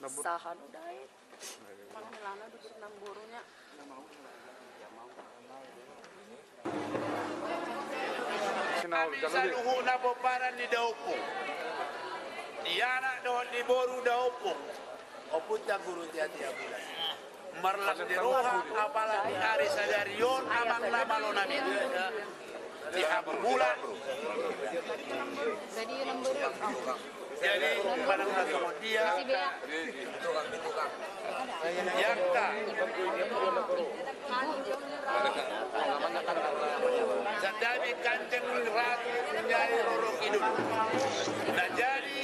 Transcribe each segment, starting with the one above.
Sahan udah itu. Panggilannya di berenang burunya. Bisa luhu na boparan di daupung. Diana doon di boru daupung. Opunta guru tiap-tiap bulan. Marlas di roha apalagi hari sadarion amang lama lo namin. Di habur bulan. Jadi barang sama dia. Yakta. Sadami Kanjeng Ratu Nyai Roro Kidul. Nah jadi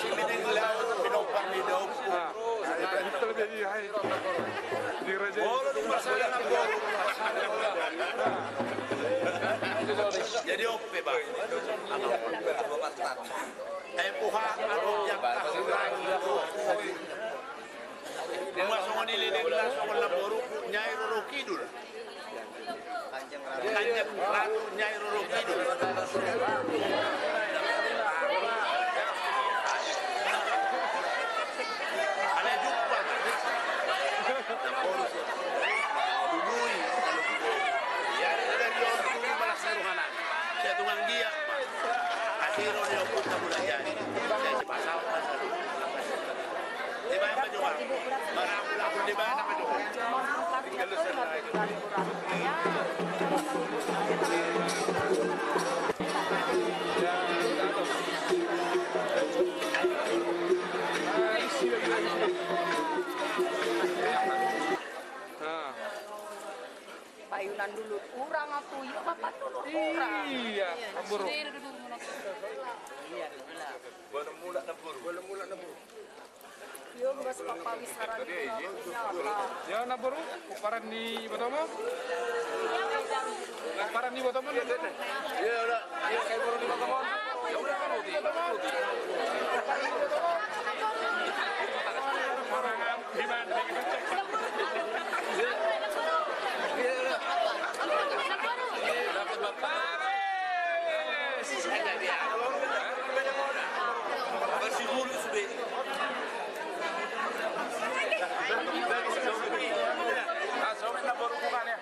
si Mining Laut pinopang di daupung. Itu jadi hai di raja. Oh, lu masalah ngabur. Jadi oke bang. Puha atau yang tahu masuk nilai langsung labor Nyai Roro Kidul. Kanjeng Ratu Nyai Roro Kidul. Ada jumpa. Dului. Ya ada di orang malah seruhanan. Saya tunggang dia. Asiro dia putar budaya. Saya pasal. Di mana juga? Marah di mana juga? Kalau payunan dulu kurang aku ya bapak dulu kurang. Iya, kabur. Iya, belum mula nabur. yo nggak sepapa wisara di Ya naburu, kuparan di Batama. Kuparan di Batama. Iya udah, iya kayak baru di Batama. Ya udah kan di Batama. Di mana? Dapat bapak. Bersih dulu sudah. Soalnya nabur bukan ya.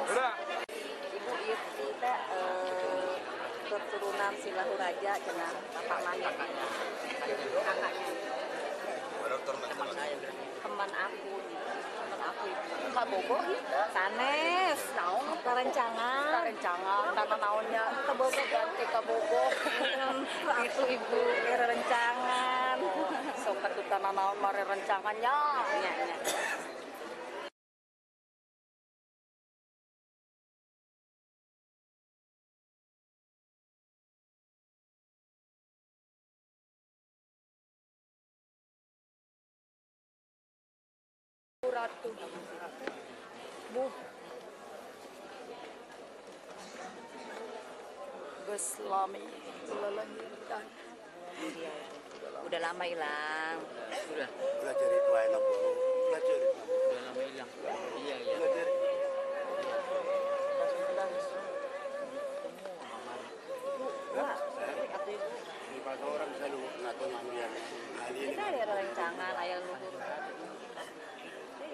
Udah. Ibu itu keturunan Silahu Raja cenah Bapak Manik. Kakaknya. Teman aku Kak Bobo sanes naon kerencangan karena naonnya Kak Bobo ganti Kak Bobo itu ibu kerencangan sok katutana naon mare rencangannya nya. Ratu Bu Beslami lelangirkan udah lama hilang Udah cari tua enak baru. Udah cari. Udah lama hilang. Iya. Udah cari. Lima orang selalu ngatur kemudian. kita ada rencangan ayah luhur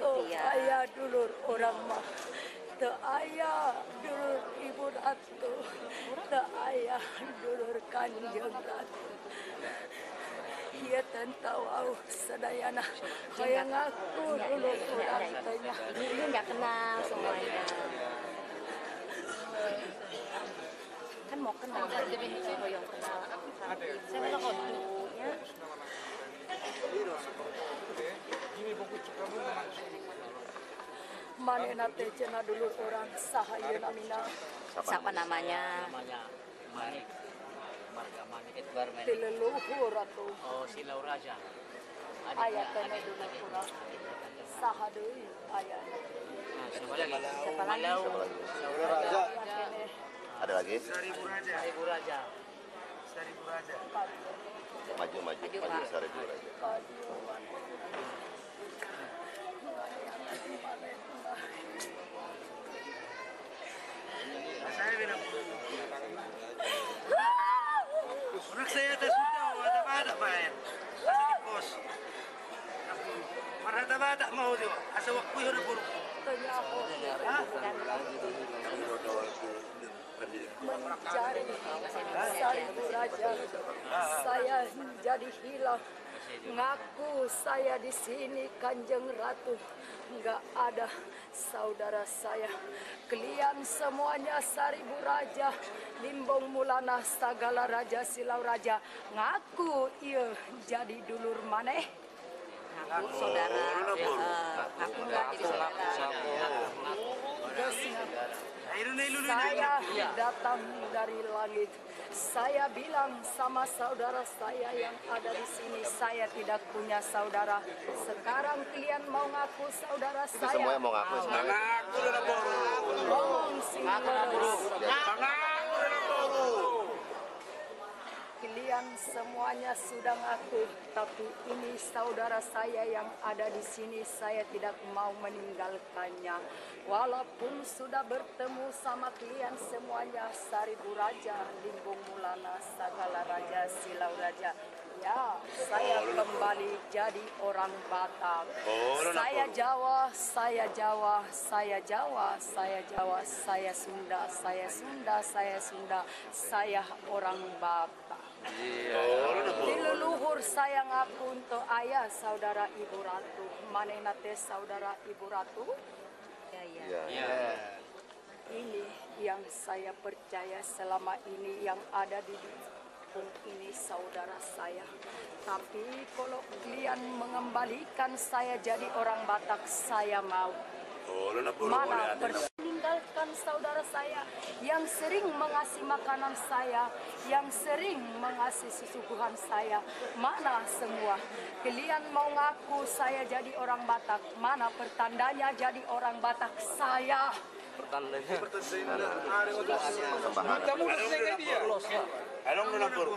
Oh, ayah dulur orang mah teu ayah dulur ibu ratu teu ayah dulur Kanjeng Ratu ieu tentang wau sadayana hayang aku dulur urang teh nya ini nggak kenal semuanya kan mau kenal jadi saya hoyong kenal saya mau kodunya manehna teh cenah dulur urang saha ieu namina siapa namanya Manik. Marga Manik itu baru ti leluhur atuh Oh, Silau Raja. aya teh dulur urang saha deui aya Siapa lagi? Malau. Saudara Raja. Ada lagi? Seribu Raja. Ibu Raja. Seribu Raja. Maju Seribu Raja. Saya bilang. Anak saya ada sudah, ada main. Ada di pos. marta Batak mau tu. Asa waktu yang buruk. Tenyaho mencari Saribu Raja. Saya jadi hilang. Ngaku saya di sini Kanjeng Ratu. Nggak ada saudara saya. Kalian semuanya Saribu Raja, Limbong Mulana segala raja silau raja. Ngaku iya jadi dulur maneh. Ngaku saudara. Ngaku nggak jadi saudara. Saya datang dari langit. Saya bilang sama saudara saya yang ada di sini, saya tidak punya saudara. Sekarang kalian mau ngaku saudara Itu saya? semuanya mau ngaku sebenarnya. Mengaku dah boru. Ngomong sing leres. Mengaku dah boru. Kalian semuanya sudah ngaku, tapi ini saudara saya yang ada di sini, saya tidak mau meninggalkannya. Walaupun sudah bertemu sama kalian semuanya, Saribu Raja, Limbong Mulana, segala raja, silau raja. Ya, saya kembali jadi orang Batak. Saya Jawa, saya Jawa, saya Jawa, saya Jawa, saya Sunda, saya Sunda, saya Sunda, saya orang Batak. Di leluhur saya ngaku untuk ayah saudara Ibu Ratu. Manehna teh saudara Ibu Ratu? Iya. Ini yang saya percaya selama ini yang ada di kampung ini saudara saya. Tapi kalau kalian mengembalikan saya jadi orang Batak, saya mau. Mana meninggalkan saudara saya yang sering mengasih makanan saya, yang sering mengasih susuguhan saya. Mana semua? Kalian mau ngaku saya jadi orang Batak? Mana pertandanya jadi orang Batak saya? Pertandanya. Kamu udah selesai dia. Anong nunapur?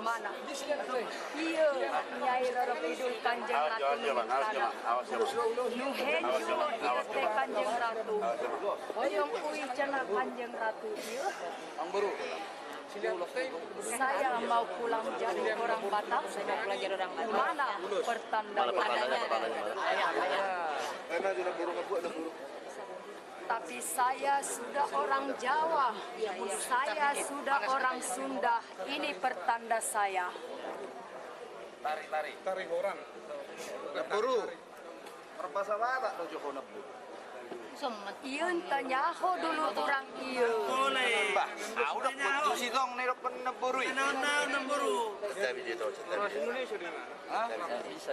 Mana? Iya, Nyai Roro Kidul Kanjeng Ratu Nuhejo iya teh Kanjeng Ratu. Oyong kui cenah Kanjeng Ratu iya. Saya mau pulang jadi orang Batak. Saya mau pulang jadi orang Batak. Mana pertandanya? Tapi saya sudah orang Jawa, saya sudah orang Sunda. Ini pertanda saya. Tarik orang. Buru. Perpasa Batak tuh Joko Nebu. Iyon tanyaho dulu orang iyo. Bah, udah putus dong nih dokter Neburu. Kita bisa tahu cerita. Indonesia di mana? Bisa.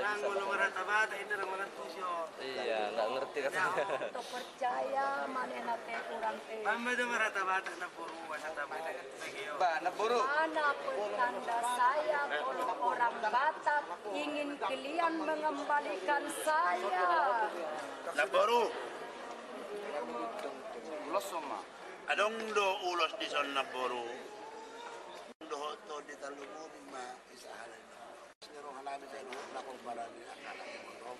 Iya, nggak ngerti katanya. Untuk percaya manehna teh urang teh. Bah, Neburu. Mana pertanda saya kalau orang Batak ingin kalian mengembalikan saya? Naboru. Ulos sama. Adong do ulos di son Naboru. Do to di talumu ma isahalan. Sero halami sa luho na kung para ni akala ni Roro.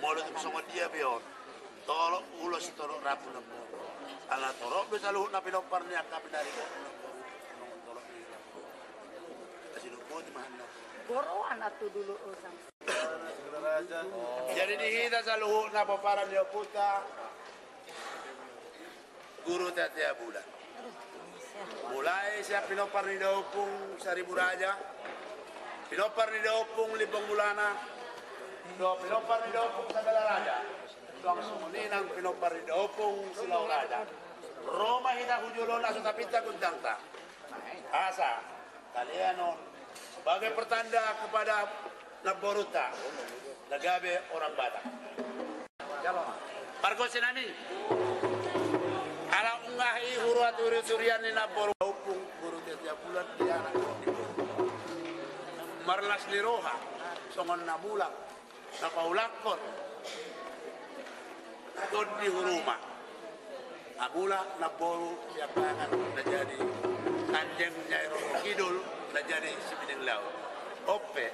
Molo sama dia bion. Tolo ulos tolo rapu Naboru. Ala toro bisa luho na pinopar ni akapi dari tolo ni. Kasi luho di mahal na. Goroan atuh dulu urang. Jadi dihita sa luho na paparan niyo puta. Guru Tatia Bulan. Mulai siya pinopar ni daw pong Saribu Raja. Pinopar ni daw pong Limbong Mulana. Pinopar ni daw pong segala raja. Ang sumuninang pinopar ni daw pong Silaw Raja. Roma hita hujulon aso tapita gondang ta. Asa kalian sebagai pertanda kepada Naboruta, nagabe orang Batak. Pargo sinani. Ala ungahi huruat uri-urian ni Naboru. Upung guru tiap bulan dia anak di Marlas liroha, songon nabulang, napaulakon. Don di huruma. Abula Naboru siap tangan menjadi Kanjeng Ratu Kidul menjadi Sibideng Laut. Ope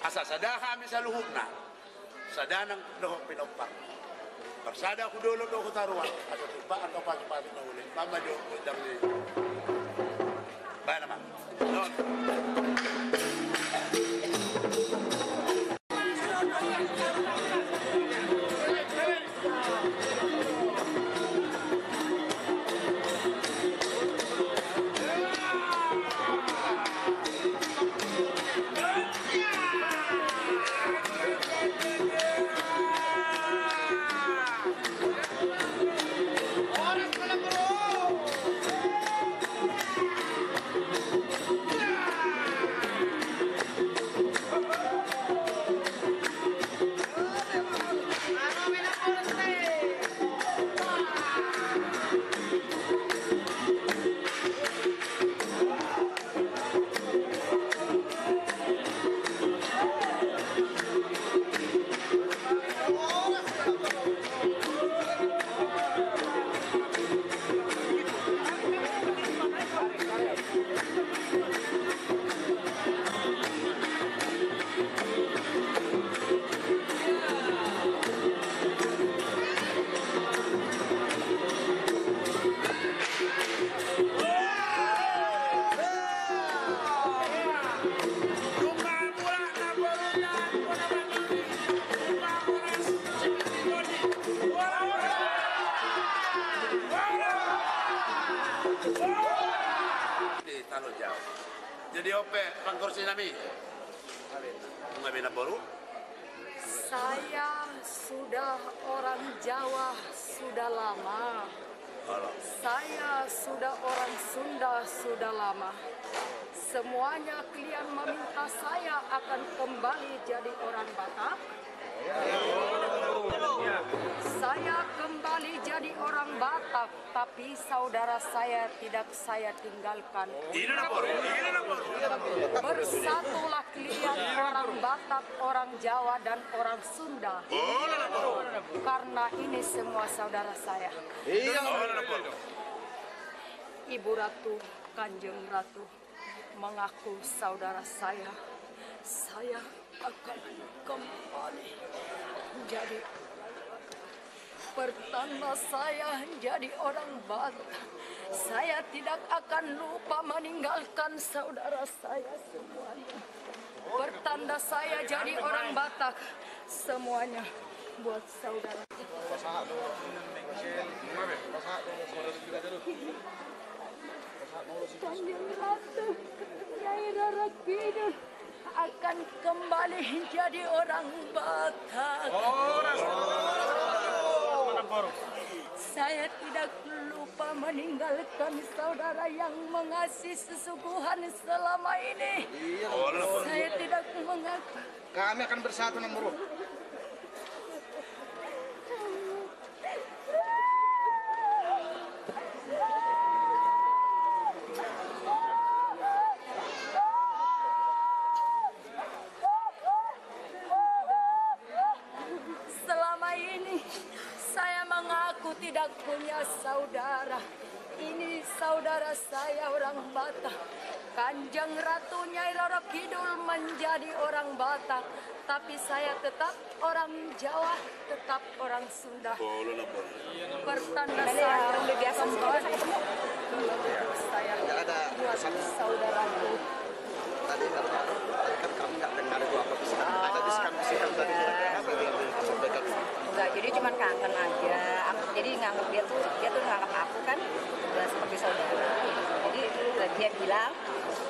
asa sadaha mi sa luhutna. Sadanang doh pinopang. Persada ku dulu doh taruan. Asa tiba atau pagi-pagi na uli. Mama jo udang ni. Ba naman. Non. Di Tanah Jawa. Jadi ope langkor sinami. Nggak bina baru. Saya sudah orang Jawa sudah lama. Saya sudah orang Sunda sudah lama. Semuanya kalian meminta saya akan kembali jadi orang Batak. Saya kembali jadi orang Batak, tapi saudara saya tidak saya tinggalkan. Bersatulah kalian orang Batak, orang Jawa, dan orang Sunda. Karena ini semua saudara saya. Ibu Ratu, Kanjeng Ratu mengaku saudara saya akan kembali jadi pertama saya jadi orang Batak. Saya tidak akan lupa meninggalkan saudara saya semuanya. Pertanda saya jadi orang Batak, semuanya buat saudara. Kanjeng Ratu, Nyai Roro Kidul akan kembali jadi orang Batak. Saya tidak lupa meninggalkan saudara yang mengasihi sesungguhan selama ini. Saya tidak mengaku. Kami akan bersatu nomor. Selama ini saya mengaku tidak punya saudara. Ini saudara saya orang Batak. Kanjeng Ratu Nyai Roro Kidul menjadi orang Batak, tapi saya tetap orang Jawa, tetap orang Sunda. Pertanda saya kembali saya buat saudaraku. Tadi kan kami nggak dengar itu apa sih? Tadi bisikan tadi sampaikan. Enggak, jadi cuma kangen aja. Jadi nganggap dia tuh nganggap aku kan udah seperti saudara. Jadi dia bilang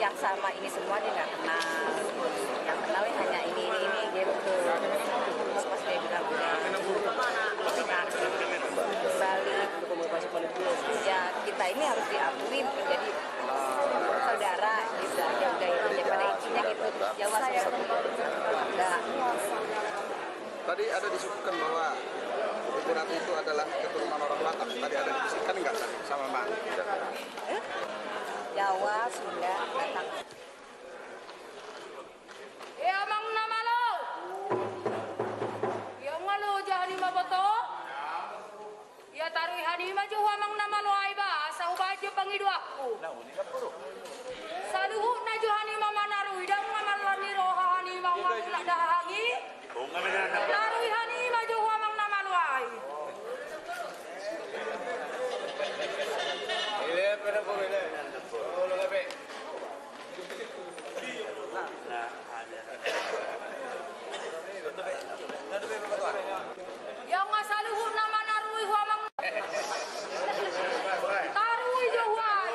yang sama ini semua dia nggak kenal. Yang kenal hanya ini gitu. Terus pas dia bilang kembali ya kita ini harus diakui menjadi saudara gitu aja udah itu daripada intinya gitu. Jawa saya enggak. Tadi ada disebutkan bahwa Ibu Ratu itu adalah keturunan orang Batak. Tadi ada dibisikkan nggak tadi sama Mak? Jawa, Sunda, Batak. Ya mang nama lo. Yang malu jahani maboto. Ya taruh hani maju mang nama lo ai ba, sa baju pangidu aku. Saluhu na johani mama naru idang mama lani roha hani mama ulah dahangi. Taruh hani maju mang nama lo ai. Yang masaluhu nama narui huamang tarui jauhan.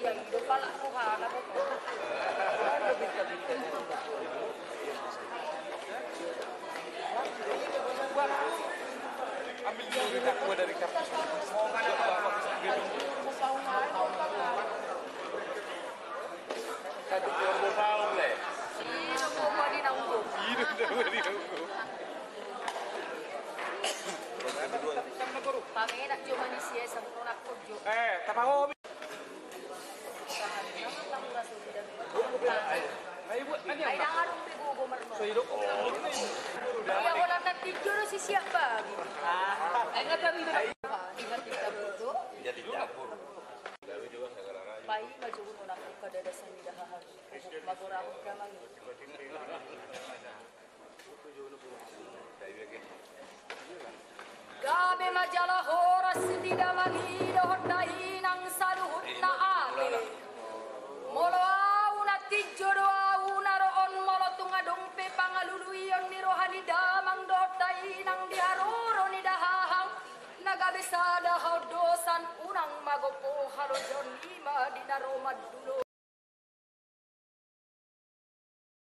Yang hidup palak Tuhan apa tuh? Ambil dulu aku dari kapus. Pangina cuma ni siya sa tunak kurjo. Tapaho. Ay nangarong bigugo marmo. Kaya wala na picture si siya ba? Ay nga kami na. Ingat kita buto. Jadi dapur. Pai majugo na ako kadada sa nidahahan. Magurahon ka man. Gabi majalah horas tidak malido dahinang saluhut na ate. Molo bisa ada dosan urang magopo halojon lima dina Roma dulu.